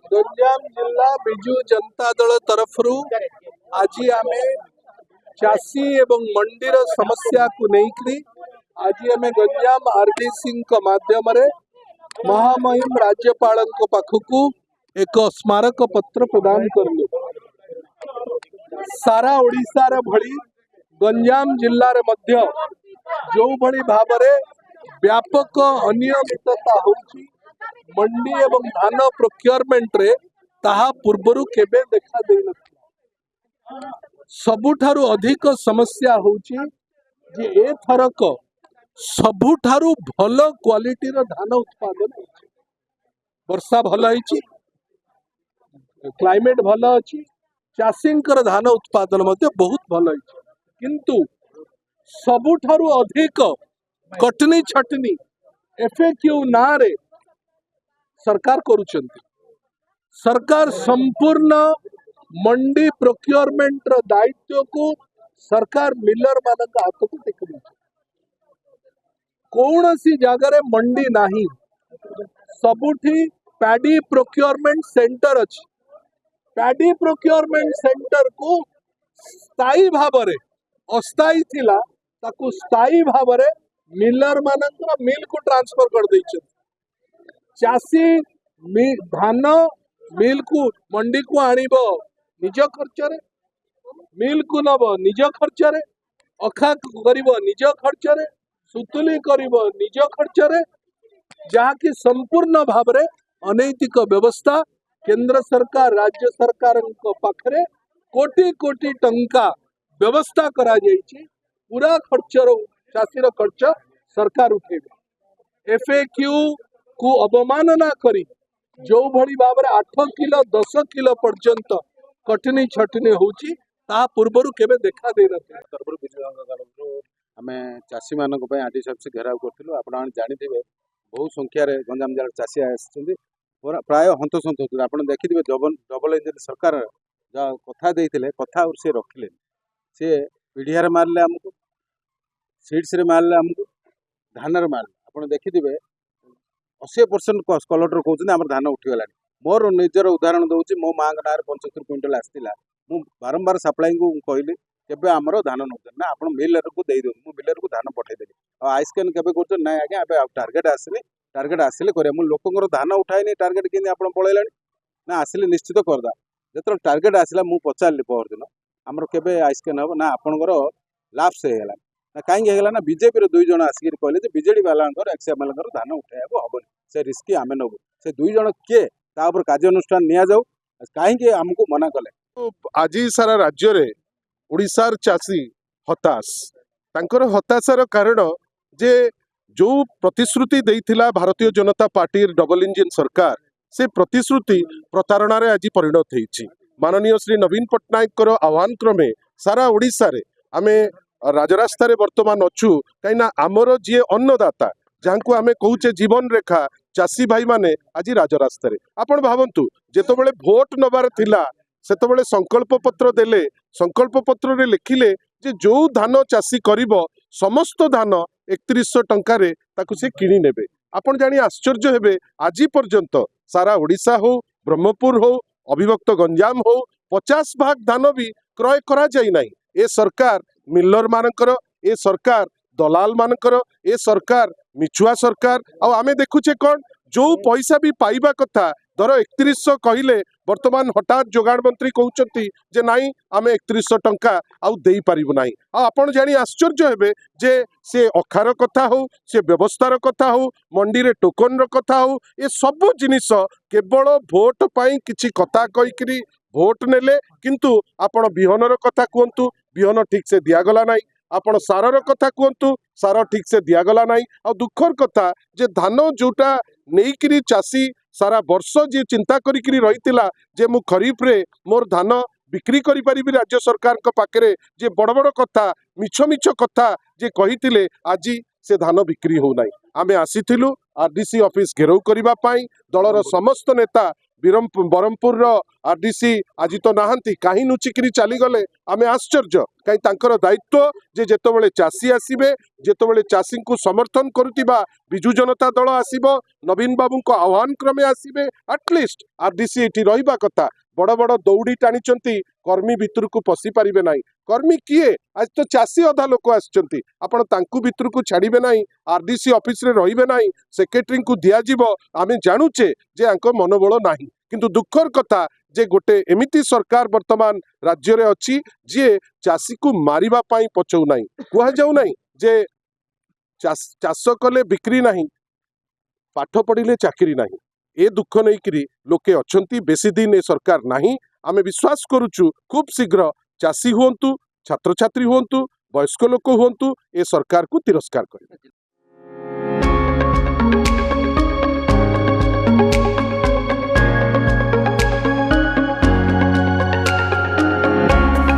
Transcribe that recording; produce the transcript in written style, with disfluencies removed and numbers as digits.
गंजाम जिला बिजु जनता दल तरफ आज आम चाषी एवं मंडीर समस्या को लेकर आज आम गंजाम आरडीसी माध्यम महामहिम राज्यपाल पाखक एक स्मारक पत्र प्रदान करलु। सारा ओडिशार भली गंजाम जिल्लार मध्य जो भली भावरे व्यापक अनियमितता होची मंडी एवं धान प्रोक्योरमेंट रे ताहा पूर्वरु केबे देखा देई नथिला। सबुठारु अधिक समस्या होची जे एथरक सबुठारु भल क्वालिटी रो धान उत्पादन होची। वर्षा भल होईची, क्लाइमेट भल अछि, चाषींकर धान उत्पादन मध्य बहुत भल होईची, किंतु सबुठारु अधिक कटनी छटनी एफएक्यू नारे सरकार करुचंती। सरकार संपूर्ण मंडी प्रोक्योरमेंट रो दायित्व को सरकार मिलर मानक हाथ को टेक कौन सी जगह मंडी नहीं, सबुठी पैडी प्रोक्योरमेंट सेंटर अछि। पैडी प्रोक्योरमेंट सेंटर को स्थायी भावरे अस्थायी थिला ताकू स्थायी भावरे मिलर मानक मिल को ट्रांसफर कर दैछ। चाषी धान मिल को मंडी को आनिब निज खर्च रे, मिल को नब निज खर्च रे, अखा करिब निज खर्च रे, सुतुली करिब निज खर्च रे, जहा कि संपूर्ण भावरे अनैतिक व्यवस्था। केंद्र सरकार राज्य सरकार पाखरे कोटी कोटी टंका व्यवस्था करा जायछि। पूरा खर्च चाषीर खर्च सरकार उठेबे। एफएक्यू को अवमानना करी जो भली भावरे 8 किलो 10 किलो पर्यंत कटनी छटनी होची ता पूर्वरु केबे देखा दे नथिला। आमे चाषी मानक पय आरडीसी ऑफिस घेराव करथिलु। आपण जानिथिबे बहु संख्या रे गंजाम जिल्ला चाषी आछथि, प्राय हंतसंत होथि। आपण देखिथिबे डबल इंजन सरकार जा कथा देइथिले कथा और से रखिले, से पीढ़ियार मारले हमको, सीड्स रे मारले हमको, धान रे मारले। आपण देखिथिबे 80% कलेक्टर कहते आम धान उठीगला। मोर निजर उदाहरण दूसरी, मो माँ ना 75 क्विंटल आसाला। मु बारंबार सप्लाई को कहली केबे आमर धान नौ ना आप मिलर को दे दिखाँ, मिलर को धान पठेदेवी। आइसक्यान केबे कर ना आज्ञा टार्गेट आसनी, टार्गेट आसिले कर लोक धान उठाए टार्गेट के आप पलैला ना आसिले निश्चित करदा। जो टार्गेट आसला मु पचारि पर दिन आमर केबे आइसक्यान हम ना आपंकर लाप्स होगा ना कहीं ना बीजेपी रो 2 जन आसिक कहले बीजेडी वाला एक्सएम वाला धान उठाइबा हम से रिस्क आम नबू। से 2 जन किए कार्यानुष्ठान निया जाऊ कहीं आमको मना कले। आज सारा राज्य रे ओडिशार चाषी हताश। तांकर हताशार कारण जे जो प्रतिश्रुति देइथिला Bharatiya Janata party double engine सरकार, से प्रतिश्रुति प्रतारणा रे आज परिणत होईछि। माननीय श्री नवीन पट्टनायक आह्वान क्रमे सारा ओडिशा रे आमे राजरास्ता रे वर्तमान अच्छु। कहीं आमर जी अन्नदाता जहाँ को आमे कहूचे जीवन रेखा चाषी भाई माने आज राजरास्ता रे। आपण भावंतु जेतबेले भोट नबार थिला सेतबेले संकल्प पत्र देले, संकल्प पत्र रे लिखिले जे जो धान चाषी करिबो समस्त धान 3100 टंका रे ताकु से किनी नेबे। आपण जानी आश्चर्य हेबे आज पर्यंत सारा ओडिशा हो, ब्रह्मपुर हो, अविभक्त गंजाम हो 50 भाग धान भी क्रय करा जाई नाही। ए सरकार मिलर मानकर, ए सरकार दलाल मानकर, ए सरकार मिछुआ सरकार। आमे देखुचे कौन जो पैसा भी पाइबा कथा धर 3100 कहले वर्तमान हठात जोगाड़ मंत्री कहउचंती जे नाई आमे 3100 टंका आउ देई पारिबु नाही। आपण जानी आश्चर्य हेबे जे से अखार कथा हो, से व्यवस्थार कथा हो, मंडी रे टोकन रो कथा हो, ए सब जिनिस केवल भोट पाई किछि कथा कहिकरी भोट नेले, किंतु आपण बिहनर कथा कहंतु बिहन ठीक से दियागला नाही, आपण सारर कथा कहंतु सार ठीक से दियागला नाही। आ दुखर कथा जे धान जोटा नेइकरी चाषी सारा वर्ष जी चिंता करिकरी रहितिला जे मु खरीफ रे मोर धान बिक्री करि परिबि राज्य सरकार को पाखरे, जे बड़ बड़ कथा मिछ मिछ कथा जे कहितिले आज से धान बिक्री हो नाही। आमे आसीथिलु आरडीसी ऑफिस घेराव करिबा पाई। दलर समस्त नेता बरहमपुर आरडीसी आज तो नहांती, कहीं नुचिकी चली गले आमे आश्चर्य। कहीं तांकर दायित्व जे जेतबेले चासी आसीबे जेतबेले चासी को समर्थन करुतिबा बिजु जनता दल आसीबो नवीन बाबू को आह्वान क्रमे आसीबे एटलिस्ट आरडीसी एटी रहिबा कथा बड़ बड़ दौड़ी टाणी कर्मी भितर को पशि पारे ना कर्मी किए आज तो चासी अधा लोक आसचंती आपण तांकु भितर को छाड़िबे ना आरडीसी ऑफिस रे रहिबे ना सेक्रेटरी को दियाजिबो आमे जानुचे जे आंको मनोबल नाही किंतु दुखर कथा जे गोटे एमिति सरकार वर्तमान राज्य रे अछि जे चासी को मारिबा पाई पचौ नाही कुहा जाऊ नाही जे चाष कले बिक्री नाही पाठ पढ़िले चाकरी नाही ए दुख नहीं करी लोके अछंती बेसी दिन ए सरकार नाही आमे विश्वास करूचु खूब शीघ्र चासी हुंतु छात्र छात्री हुंतु वयस्क लोक हुंतु ए सरकार को तिरस्कार करिबे।